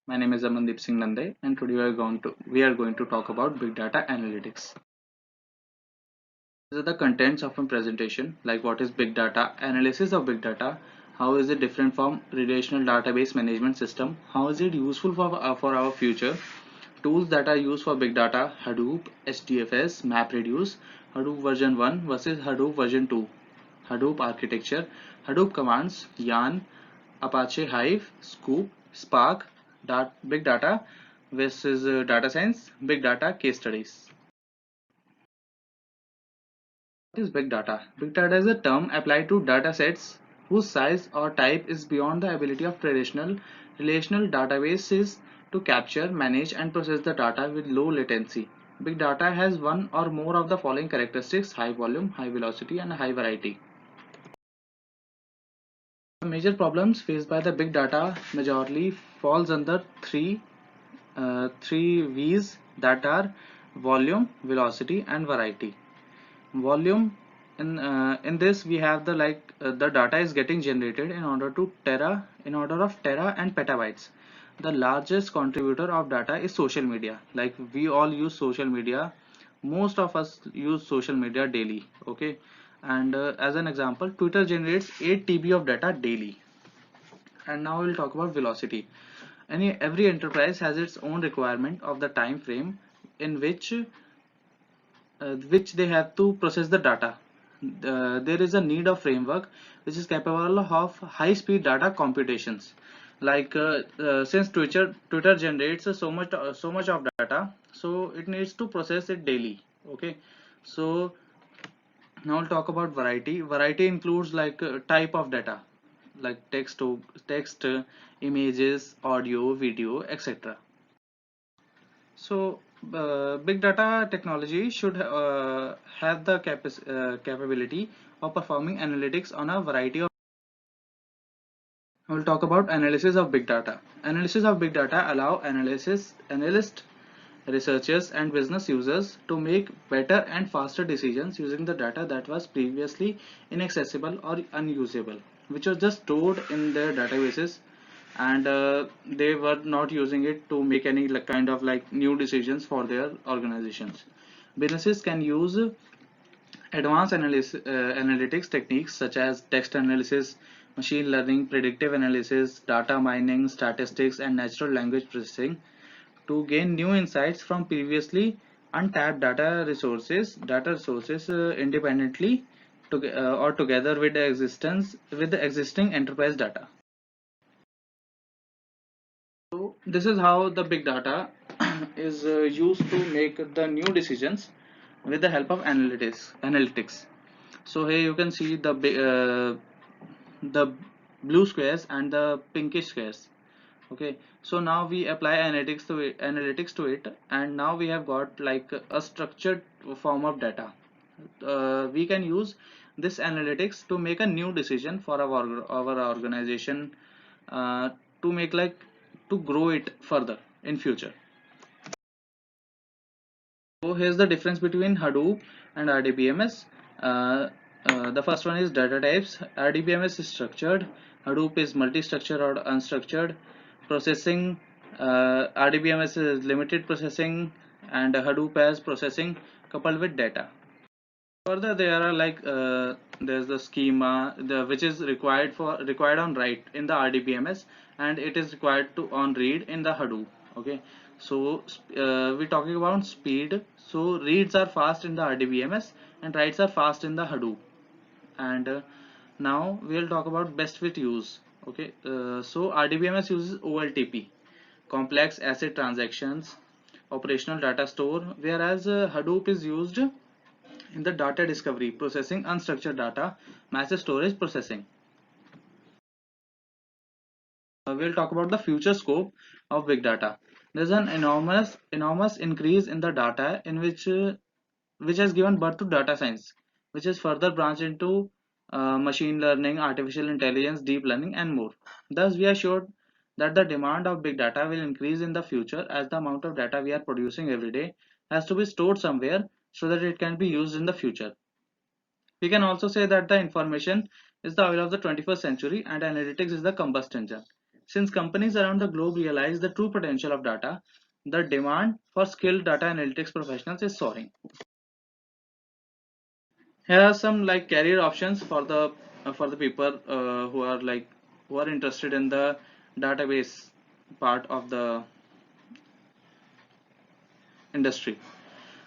My name is Amandeep Singh Nande, and today we are going to talk about big data analytics. These are the contents of my presentation, like what is big data, analysis of big data, how is it different from relational database management system, how is it useful for our future, tools that are used for big data, Hadoop, HDFS, MapReduce, Hadoop version 1 versus Hadoop version 2, Hadoop architecture, Hadoop commands, Yarn, Apache Hive, Scoop, Spark, Big Data versus Data Science, Big Data case studies. What is big data? Big data is a term applied to data sets whose size or type is beyond the ability of traditional relational databases to capture, manage, and process the data with low latency. Big data has one or more of the following characteristics: high volume, high velocity, and high variety. The major problems faced by the big data majorly falls under three V's, that are volume, velocity, and variety. Volume, in this we have the data is getting generated in order of tera and petabytes. The largest contributor of data is social media. Like, we all use social media. Most of us use social media daily. Okay, and as an example, Twitter generates 8 TB of data daily. And now we'll talk about velocity. Every enterprise has its own requirement of the time frame in which they have to process the data. There is a need of framework which is capable of high-speed data computations. Since Twitter generates so much of data, so it needs to process it daily. Okay, so now we'll talk about variety. Variety includes type of data, like text, images, audio, video, etc. So, big data technology should have the capability of performing analytics on a variety of. We'll talk about analysis of big data. Analysis of big data allow analysts, researchers, and business users to make better and faster decisions using the data that was previously inaccessible or unusable, which was just stored in their databases, and they were not using it to make any kind of new decisions for their organizations. Businesses can use advanced analytics techniques such as text analysis, machine learning, predictive analysis, data mining, statistics, and natural language processing to gain new insights from previously untapped data resources independently or together with the existing enterprise data. So this is how the big data is used to make the new decisions with the help of analytics. So here you can see the blue squares and the pinkish squares. Okay, so now we apply analytics to it, and now we have got like a structured form of data. We can use this analytics to make a new decision for our organization, uh, to make to grow it further in future. So here's the difference between Hadoop and RDBMS. The first one is data types. RDBMS is structured, Hadoop is multi-structured or unstructured. Processing, RDBMS is limited processing, and Hadoop has processing coupled with data. Further, there are there's the schema which is required on write in the RDBMS, and it is required to on read in the Hadoop. Okay, so we're talking about speed. So reads are fast in the RDBMS and writes are fast in the Hadoop. And now we'll talk about best fit use. Okay, so RDBMS uses OLTP, complex asset transactions, operational data store, whereas Hadoop is used in the data discovery, processing unstructured data, massive storage processing. We'll talk about the future scope of big data. There's an enormous increase in the data in which has given birth to data science, which is further branched into machine learning, artificial intelligence, deep learning, and more. Thus, we are sure that the demand of big data will increase in the future, as the amount of data we are producing every day has to be stored somewhere so that it can be used in the future. We can also say that the information is the oil of the 21st century and analytics is the combustion engine. Since companies around the globe realize the true potential of data, the demand for skilled data analytics professionals is soaring. Here are some like career options for the people who are interested in the database part of the industry.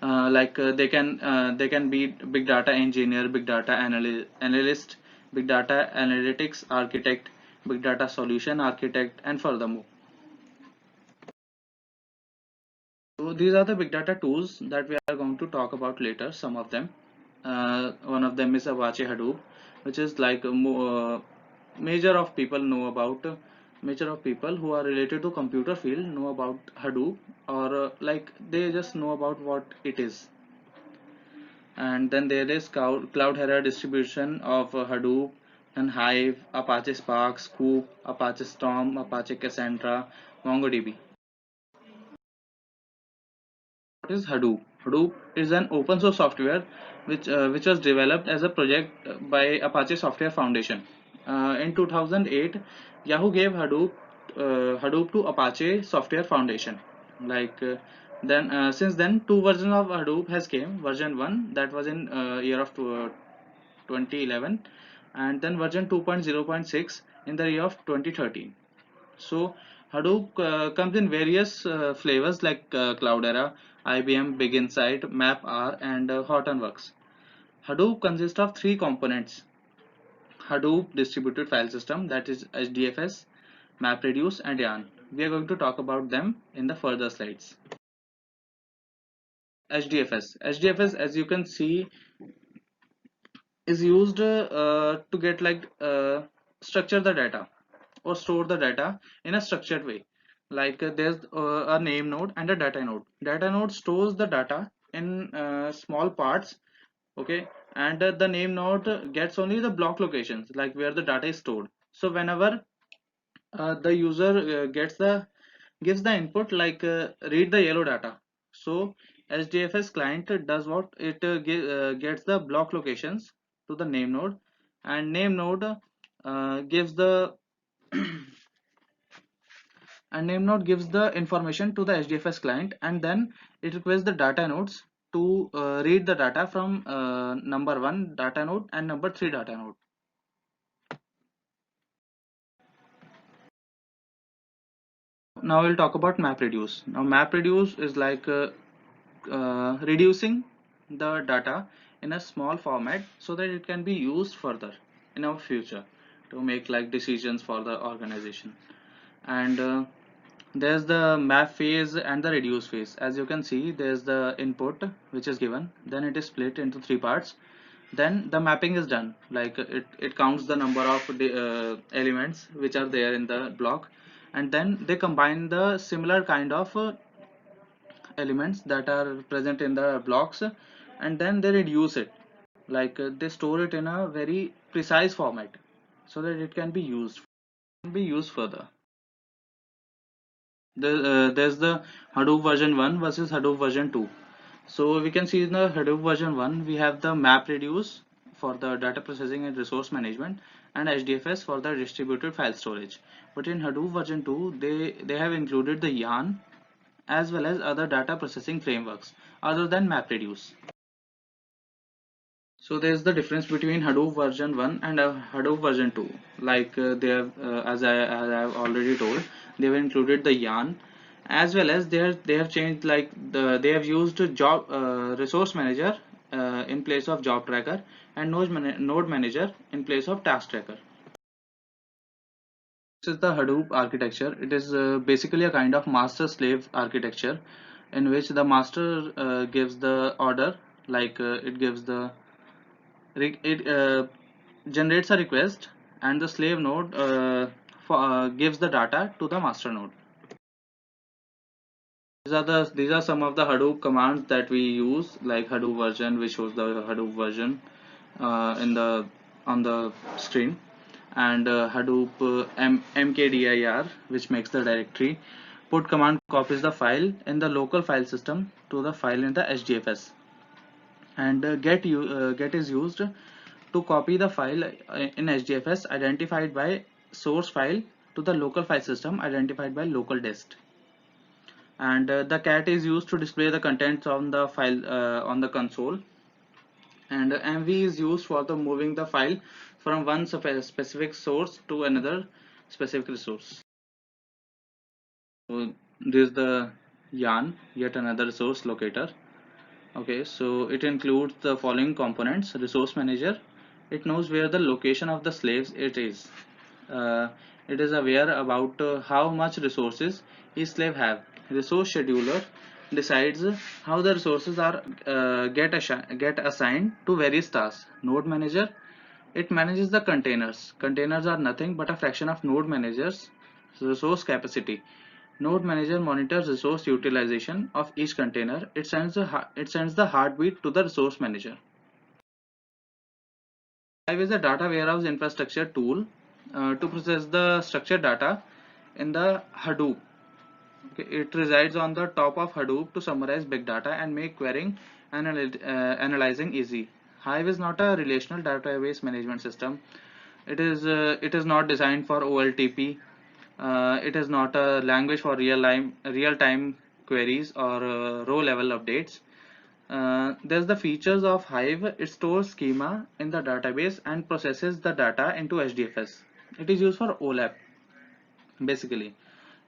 They can be big data engineer, big data analyst, big data analytics architect, big data solution architect, and furthermore. So these are the big data tools that we are going to talk about later. Some of them. One of them is Apache Hadoop, which is like major of people know about. Major of people who are related to computer field know about Hadoop, or like they just know about what it is. And then there is Cloudera distribution of Hadoop and Hive, Apache Spark, Scoop, Apache Storm, Apache Cassandra, MongoDB. What is Hadoop? Hadoop is an open source software which was developed as a project by Apache Software Foundation. In 2008, Yahoo gave Hadoop to Apache Software Foundation. Like then since then, two versions of Hadoop has came. Version 1 that was in year of 2011, and then version 2.0.6 in the year of 2013. So Hadoop comes in various flavors like Cloudera, IBM, Big Insight, MapR, and Hortonworks. Hadoop consists of three components: Hadoop Distributed File System, that is HDFS, MapReduce, and Yarn. We are going to talk about them in the further slides. HDFS, as you can see, is used to get like structure the data or store the data in a structured way. Like there's a name node and a data node. Data node stores the data in small parts, okay, and the name node gets only the block locations, like where the data is stored. So whenever the user gives the input, like read the yellow data, so HDFS client does what it gets the block locations to the name node, and name node gives the and name node gives the information to the HDFS client, and then it requests the data nodes to read the data from number 1 data node and number 3 data node. Now we'll talk about MapReduce. Now MapReduce is like reducing the data in a small format so that it can be used further in our future to make like decisions for the organization. And there's the map phase and the reduce phase. As you can see, there's the input which is given, then it is split into three parts, then the mapping is done, like it counts the number of elements which are there in the block, and then they combine the similar kind of elements that are present in the blocks, and then they reduce it, like they store it in a very precise format so that it can be used further. There's the Hadoop version 1 versus Hadoop version 2. So we can see in the Hadoop version 1 we have the MapReduce for the data processing and resource management, and HDFS for the distributed file storage. But in Hadoop version 2 they have included the Yarn as well as other data processing frameworks other than MapReduce. So there's the difference between Hadoop version 1 and Hadoop version 2. Like they have, as I have already told, they have included the Yarn, as well as they have changed, like they have used job resource manager in place of job tracker, and node manager in place of task tracker. This is the Hadoop architecture. It is basically a kind of master slave architecture in which the master gives the order, like it generates a request, and the slave node gives the data to the master node. These are some of the Hadoop commands that we use, like Hadoop version, which shows the Hadoop version in the on the screen, and Hadoop mkdir, which makes the directory. Put command copies the file in the local file system to the file in the HDFS, and get is used to copy the file in HDFS identified by source file to the local file system identified by local dist. And the cat is used to display the contents on the file on the console, and MV is used for the moving the file from one specific source to another specific resource. So this is the yarn, yet another resource locator. Okay, so it includes the following components: resource manager. It knows where the location of the slaves it is. uh, it is aware about how much resources each slave have. Resource scheduler decides how the resources are get assigned to various tasks. Node manager, it manages the containers. Containers are nothing but a fraction of node manager's resource capacity. Node manager monitors resource utilization of each container. It sends the heartbeat to the resource manager. Hive is a data warehouse infrastructure tool to process the structured data in the Hadoop. Okay, it resides on the top of Hadoop to summarize big data and make querying and analyzing easy. Hive is not a relational database management system. It is not designed for OLTP. It is not a language for real time queries or row level updates. There's the features of Hive. It stores schema in the database and processes the data into HDFS. It is used for OLAP basically.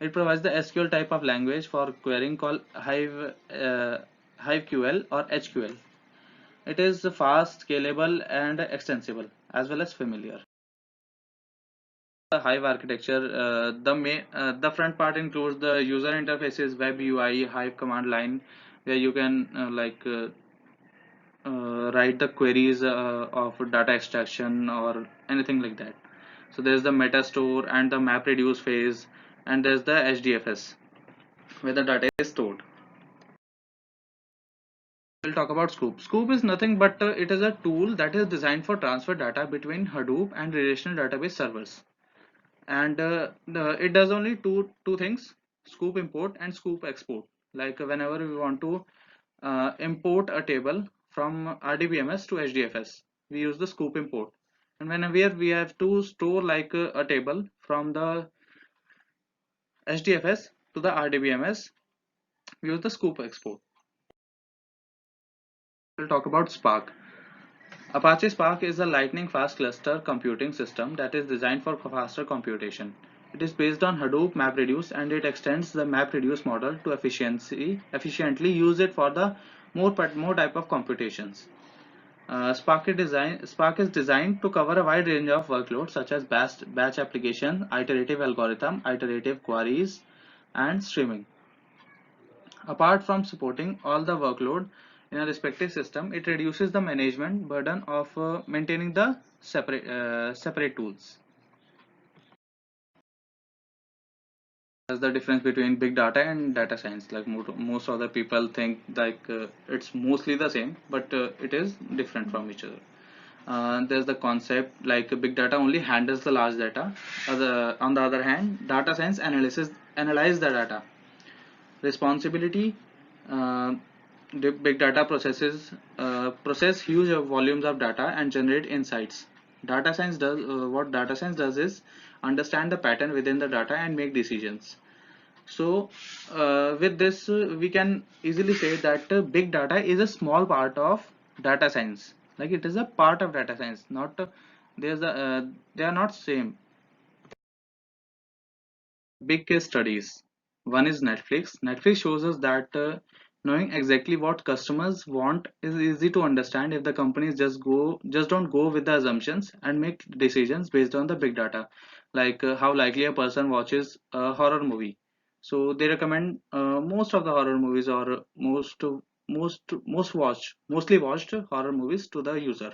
It provides the SQL type of language for querying called HiveQL or HQL. It is fast, scalable, and extensible, as well as familiar. The Hive architecture, the front part includes the user interfaces, web UI, Hive command line, where you can write the queries of data extraction or anything like that. So there's the meta store and the map reduce phase, and there's the HDFS where the data is stored. We'll talk about Scoop. Scoop is nothing but it is a tool that is designed for transfer data between Hadoop and relational database servers. And it does only two things: Scoop import and Scoop export. Like whenever we want to import a table from RDBMS to HDFS, we use the Scoop import. And whenever we have to store like a table from the HDFS to the RDBMS, we use the Scoop export. We'll talk about Spark. Apache Spark is a lightning fast cluster computing system that is designed for faster computation. It is based on Hadoop MapReduce, and it extends the MapReduce model to efficiently use it for the more type of computations. Spark is designed to cover a wide range of workloads such as batch application, iterative algorithm, iterative queries, and streaming. Apart from supporting all the workload in a respective system, it reduces the management burden of maintaining the separate tools. That's the difference between big data and data science. Like most of the people think like it's mostly the same, but it is different from each other. There's the concept like big data only handles the large data. On the other hand, data science analyze the data. Responsibility, uh, the big data process huge volumes of data and generate insights. Data science does what data science does is understand the pattern within the data and make decisions. So with this we can easily say that big data is a small part of data science. Like it is a part of data science, not there's a they are not same. Big case studies. One is Netflix. Netflix shows us that knowing exactly what customers want is easy to understand if the companies just don't go with the assumptions and make decisions based on the big data, like how likely a person watches a horror movie. So they recommend most of the horror movies or mostly watched horror movies to the user.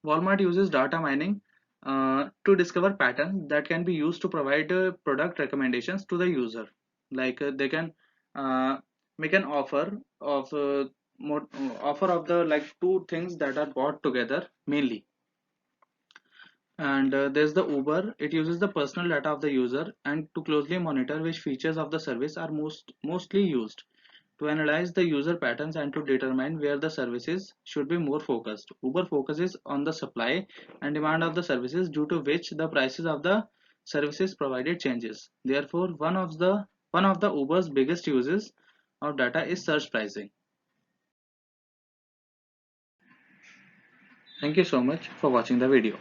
Walmart uses data mining to discover patterns that can be used to provide product recommendations to the user. Like they can uh, make an offer of the like two things that are bought together mainly. And there's the Uber. It uses the personal data of the user and to closely monitor which features of the service are mostly used, to analyze the user patterns and to determine where the services should be more focused. Uber focuses on the supply and demand of the services, due to which the prices of the services provided changes. Therefore, one of the Uber's biggest uses of data is surge pricing. Thank you so much for watching the video.